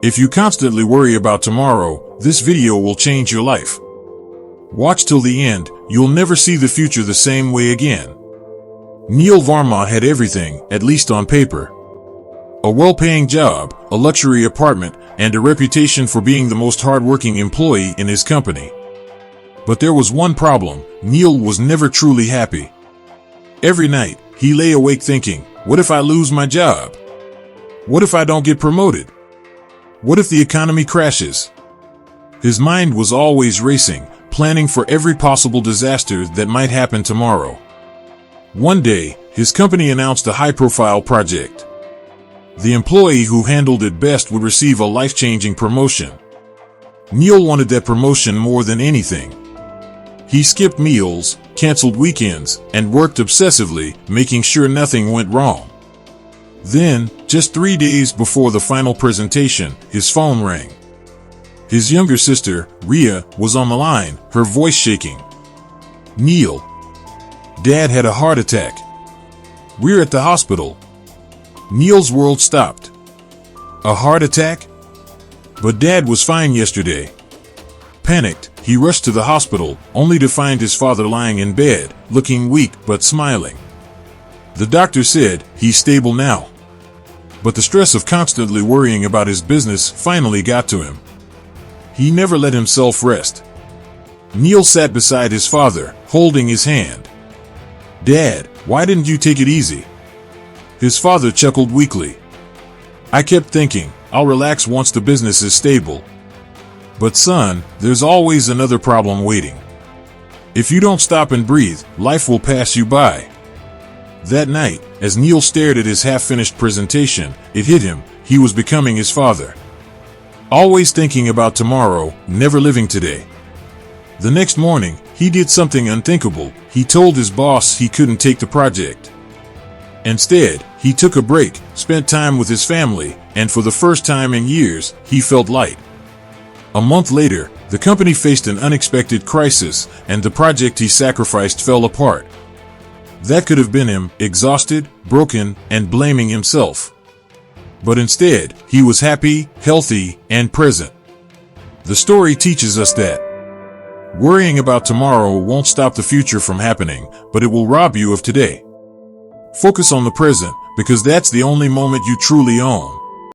If you constantly worry about tomorrow, this video will change your life. Watch till the end, you'll never see the future the same way again. Neil Verma had everything, at least on paper. A well-paying job, a luxury apartment, and a reputation for being the most hardworking employee in his company. But there was one problem: Neil was never truly happy. Every night, he lay awake thinking, what if I lose my job? What if I don't get promoted? What if the economy crashes? His mind was always racing, planning for every possible disaster that might happen tomorrow. One day, his company announced a high-profile project. The employee who handled it best would receive a life-changing promotion. Neil wanted that promotion more than anything. He skipped meals, canceled weekends, and worked obsessively, making sure nothing went wrong. Then, just 3 days before the final presentation, his phone rang. His younger sister, Ria, was on the line, her voice shaking. "Neil, Dad had a heart attack. We're at the hospital." Neil's world stopped. A heart attack? But Dad was fine yesterday. Panicked, he rushed to the hospital, only to find his father lying in bed, looking weak but smiling. The doctor said, he's stable now. But the stress of constantly worrying about his business finally got to him. He never let himself rest. Neil sat beside his father, holding his hand. "Dad, why didn't you take it easy?" His father chuckled weakly. "I kept thinking, I'll relax once the business is stable. But son, there's always another problem waiting. If you don't stop and breathe, life will pass you by." That night, as Neil stared at his half-finished presentation, it hit him: he was becoming his father. Always thinking about tomorrow, never living today. The next morning, he did something unthinkable. He told his boss he couldn't take the project. Instead, he took a break, spent time with his family, and for the first time in years, he felt light. A month later, the company faced an unexpected crisis, and the project he sacrificed fell apart. That could have been him, exhausted, broken, and blaming himself. But instead, he was happy, healthy, and present. The story teaches us that worrying about tomorrow won't stop the future from happening, but it will rob you of today. Focus on the present, because that's the only moment you truly own.